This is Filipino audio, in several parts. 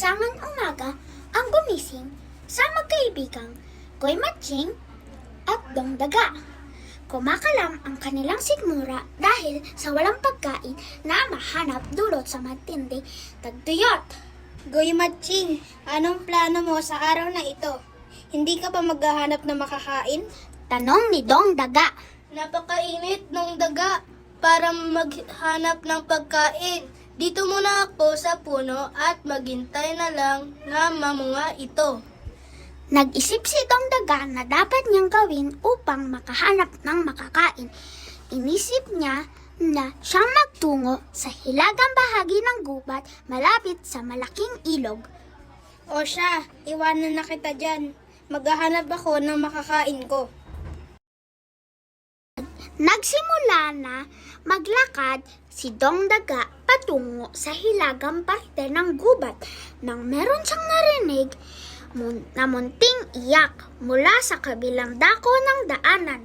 Maalinsangan umaga ang gumising sa magkaibigang Koy Matching at Dong Daga. Kumakalam ang kanilang sigmura dahil sa walang pagkain na mahanap dulot sa matindi tagtuyot. Goy Matching, anong plano mo sa araw na ito? Hindi ka ba maghahanap na makakain? Tanong ni Dong Daga. Napakainit ng daga para maghanap ng pagkain. Dito muna ako sa puno at maghintay na lang na mamunga ito. Nag-isip si Dong Daga na dapat niyang gawin upang makahanap ng makakain. Inisip niya na siyang magtungo sa hilagang bahagi ng gubat malapit sa malaking ilog. O siya, iwanan na kita dyan. Maghahanap ako ng makakain ko. Nagsimula na maglakad si Dong Daga patungo sa hilagang parte ng gubat nang meron siyang narinig na munting iyak mula sa kabilang dako ng daanan.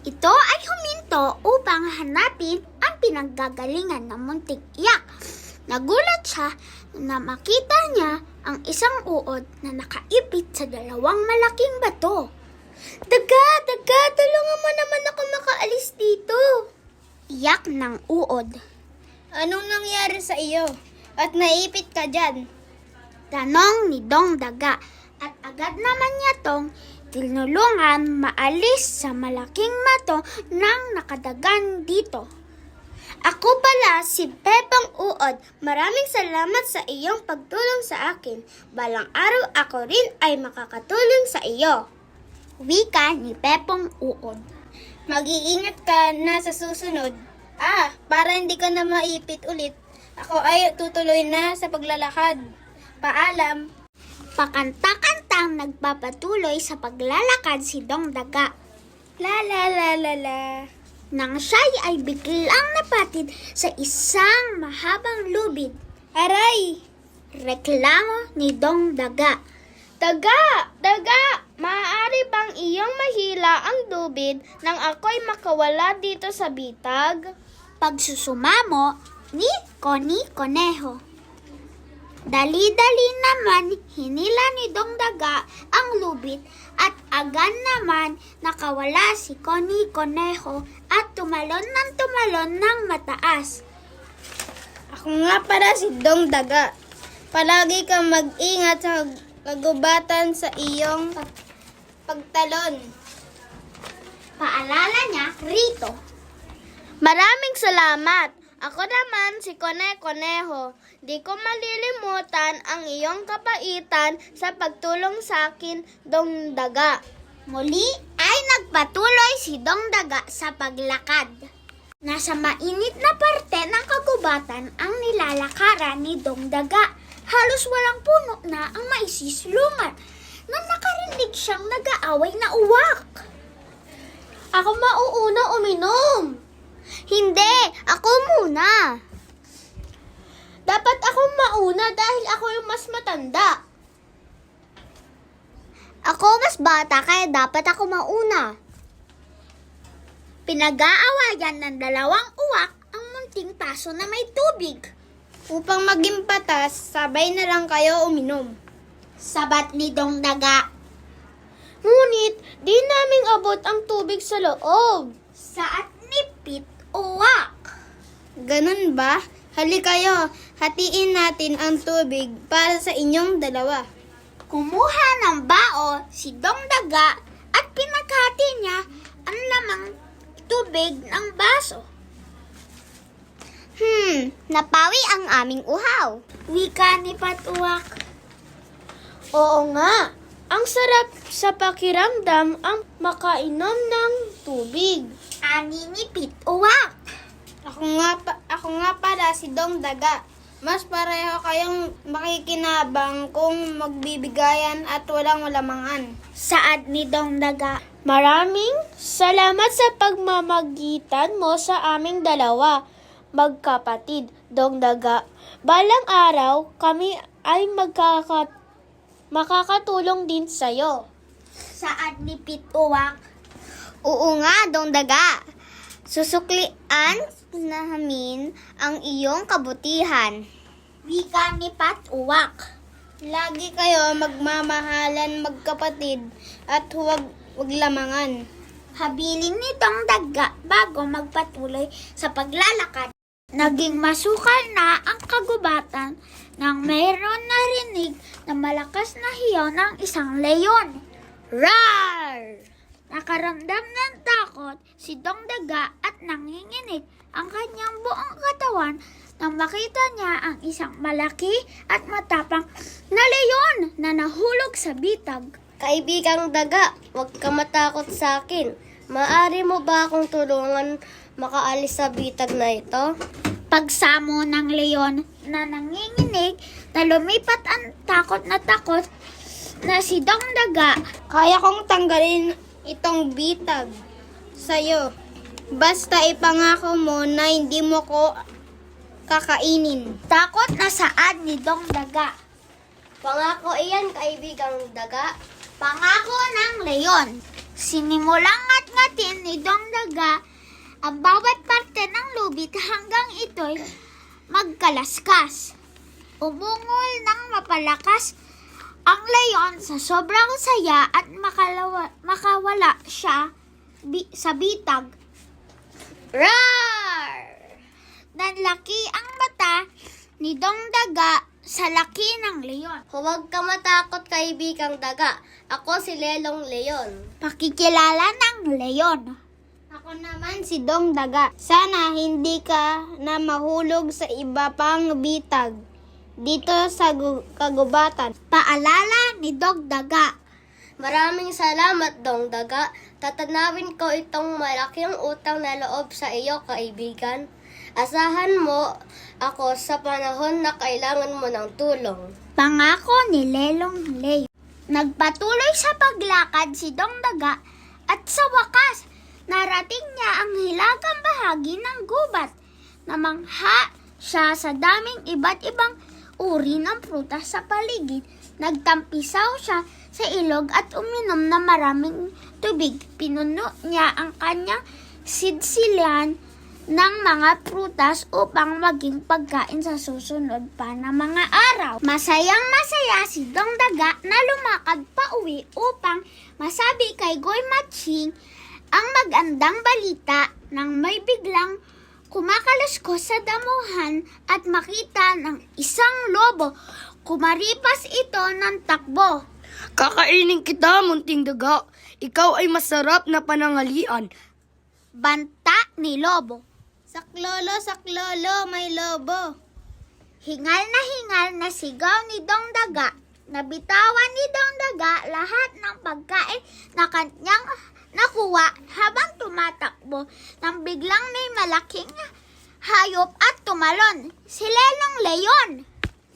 Ito ay huminto upang hanapin ang pinaggagalingan ng munting iyak. Nagulat siya na makita niya ang isang uod na nakaipit sa dalawang malaking bato. Daga, tulungan mo naman ako makaalis dito. Iyak ng uod. Anong nangyari sa iyo? At naipit ka dyan? Tanong ni Dong Daga at agad naman niya tong tinulungan maalis sa malaking bato nang nakadagan dito. Ako pala si Pepang Uod. Maraming salamat sa iyong pagtulong sa akin. Balang araw ako rin ay makakatulong sa iyo. Wika ni Pepong Uod. Mag-iingat ka na sa susunod. Para hindi ka na maipit ulit. Ako ay tutuloy na sa paglalakad. Paalam. Pakanta-kantang nagpapatuloy sa paglalakad si Dong Daga. La la la la la. Nang siya ay biglang napatid sa isang mahabang lubid. Aray! Reklamo ni Dong Daga. Daga! Maaari bang iyong mahila ang lubid nang ako'y makawala dito sa bitag? Pagsusumamo ni Connie Conejo. Dali-dali naman hinila ni Dong Daga ang lubid at agad naman nakawala si Connie Conejo at tumalon ng mataas. Ako nga para si Dong Daga. Palagi kang mag-ingat sa kagubatan sa iyong pagtalon. Paalala niya rito. Maraming salamat. Ako naman si Conejo. Di ko malilimutan ang iyong kapaitan sa pagtulong sa akin, Dong Daga. Muli ay nagpatuloy si Dong Daga sa paglakad. Nasa mainit na parte ng kagubatan ang nilalakaran ni Dong Daga. Halos walang puno na ang maisislungan nang nakarinig siyang nag-aaway na uwak. Ako mauuna uminom. Hindi, ako muna. Dapat ako mauna dahil ako yung mas matanda. Ako mas bata kaya dapat ako mauna. Pinag-aawayan ng dalawang uwak ang munting paso na may tubig. Upang maging patas, sabay na lang kayo uminom. Sabat ni Dong Daga. Ngunit, di naming abot ang tubig sa loob. Saat nipit uwak. Ganun ba? Hali kayo, hatiin natin ang tubig para sa inyong dalawa. Kumuha ng bao si Dong Daga at pinaghati niya ang lamang tubig ng baso. Napawi ang aming uhaw. Wika ni Patuwak. Oo nga, ang sarap sa pakiramdam ang makainom ng tubig. Ani ni Pit Uwak. Ako nga pala si Dong Daga. Mas pareho kayong makikinabang kung magbibigayan at walang lamangan. Saad ni Dong Daga. Maraming salamat sa pagmamagitan mo sa aming dalawa, magkapatid, Dong Daga. Balang araw, kami ay makakatulong din sa'yo. Saad ni Pit Uwak. Oo nga, Dong Daga. Susuklian namin ang iyong kabutihan. Wika ni Pat-Uwak. Lagi kayo magmamahalan magkapatid at huwag lamangan. Habilin ni Dongdaga bago magpatuloy sa paglalakad. Naging masukal na ang kagubatan nang mayroon narinig na malakas na hiyaw ng isang leyon. Rar! Nakaramdam ng takot si Dongdaga at nanginginig ang kanyang buong katawan nang makita niya ang isang malaki at matapang na leyon na nahulog sa bitag. Kaibigang daga, huwag ka matakot sa akin. Maaari mo ba akong tulungan makaalis sa bitag na ito? Pagsamo ng leyon na nanginginig na lumipat ang takot na si Dongdaga. Kaya kong tanggalin itong bitag sa'yo. Basta ipangako mo na hindi mo ko kakainin. Takot na saad ni Dongdaga. Pangako iyan, kaibigang daga. Pangako ng leyon. Sinimulang ngat-ngatin ni Dongdaga ang bawat parte ng lubid hanggang ito'y magkalaskas. Umungol ng mapalakas ang leyon sa sobrang saya at makawala siya sa bitag. Rar! Nanlaki ang mata ni Dongdaga sa laki ng leyon. Huwag ka matakot, kaibigang daga. Ako si Lelong Leon. Pakikilala ng leyon. Ako naman si Dongdaga. Sana hindi ka na mahulog sa iba pang bitag dito sa kagubatan. Paalala ni Dongdaga. Maraming salamat, Dongdaga. Tatanawin ko itong malaking utang na loob sa iyo, kaibigan. Asahan mo ako sa panahon na kailangan mo ng tulong. Pangako ni Lelong Leyon. Nagpatuloy sa paglakad si Dongdaga at sa wakas, narating niya ang hilagang bahagi ng gubat. Namangha siya sa daming iba't ibang uri ng prutas sa paligid. Nagtampisaw siya sa ilog at uminom na maraming tubig. Pinuno niya ang kanyang sidsilan ng mga prutas upang maging pagkain sa susunod pa na mga araw. Masayang masaya si Dongdaga na lumakad pa uwi upang masabi kay Goy Matching ang magandang balita nang may biglang kumakaluskos sa damuhan at makita ng isang lobo. Kumaripas ito ng takbo. Kakainin kita, munting daga. Ikaw ay masarap na panangalian. Banta ni Lobo. Saklolo, may lobo. Hingal na sigaw ni Dongdaga. Nabitawan ni Dongdaga lahat ng pagkain na kanyang nakuha habang tumatakbo nang biglang may malaking hayop at tumalon. Si Lelong Leyon.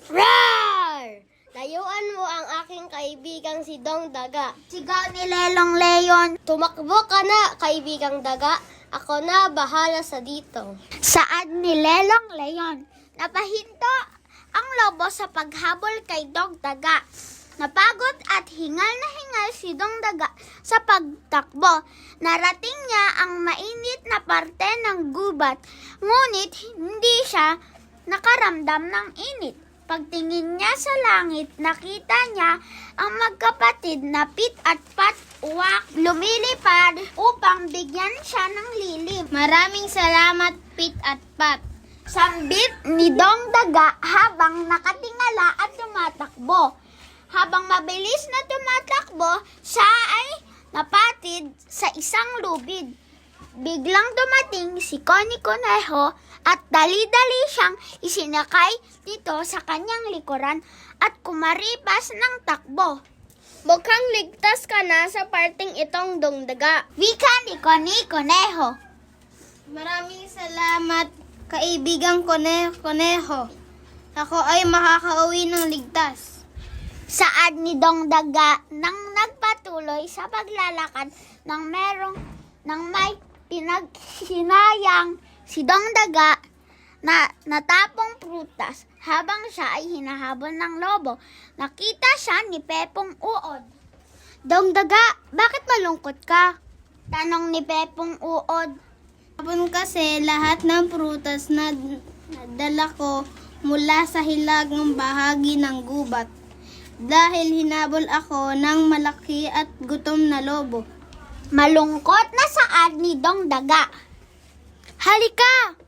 Rar! Layuan mo ang aking kaibigang si Dongdaga. Sigaw ni Lelong Leyon. Tumakbo ka na, kaibigang daga. Ako na bahala sa dito. Saad ni Lelong Leyon. Napahinto ang lobo sa paghabol kay Dongdaga. Napagod at hingal na hingal si Dongdaga sa pagtakbo. Narating niya ang mainit na parte ng gubat. Ngunit hindi siya nakaramdam ng init. Pagtingin niya sa langit, nakita niya ang magkapatid na Pit at Pat-Uwak lumilipad upang bigyan siya ng lilim. Maraming salamat, Pit at Pat. Sambit ni Dongdaga habang nakatingala at tumatakbo. Habang mabilis na tumatakbo, siya ay napatid sa isang lubid. Biglang dumating si Connie Conejo at dali-dali siyang isinakay dito sa kanyang likuran at kumaripas ng takbo. Mukhang ligtas ka na sa parting itong Dongdaga. Wika ni Connie Conejo. Maraming salamat, kaibigang Conejo. Ako ay makakauwi ng ligtas. Saad ni Dongdaga nang nagpatuloy sa paglalakad nang may pinaghinayang si Dongdaga na natapong prutas habang siya ay hinahabol ng lobo. Nakita siya ni Pepong Uod. Dongdaga, bakit malungkot ka? Tanong ni Pepong Uod. Hapon kasi lahat ng prutas na dala ko mula sa hilagang bahagi ng gubat. Dahil hinabol ako ng malaki at gutom na lobo. Malungkot na saad ni Dong Daga. Halika!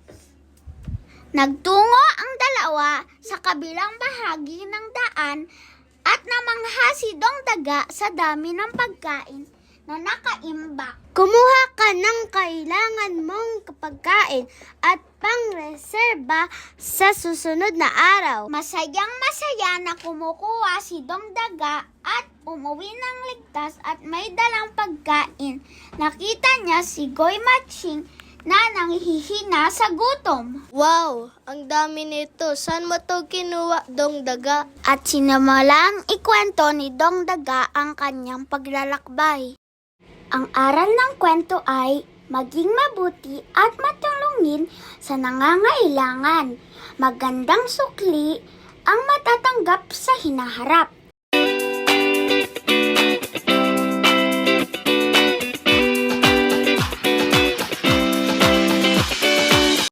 Nagtungo ang dalawa sa kabilang bahagi ng daan at namangha si Dong Daga sa dami ng pagkain na nakaimbak. Kumuha ka ng kailangan mong pagkain at pangreserba sa susunod na araw. Masayang masaya na kumukuha si Dong Daga at umuwi ng ligtas at may dalang pagkain. Nakita niya si Goy Matching na nanghihina sa gutom. Wow! Ang dami nito. Saan mo to kinuha, Dong Daga? At sinimulang ikwento ni Dong Daga ang kanyang paglalakbay. Ang aral ng kwento ay maging mabuti at matulungin sa nangangailangan. Magandang sukli ang matatanggap sa hinaharap.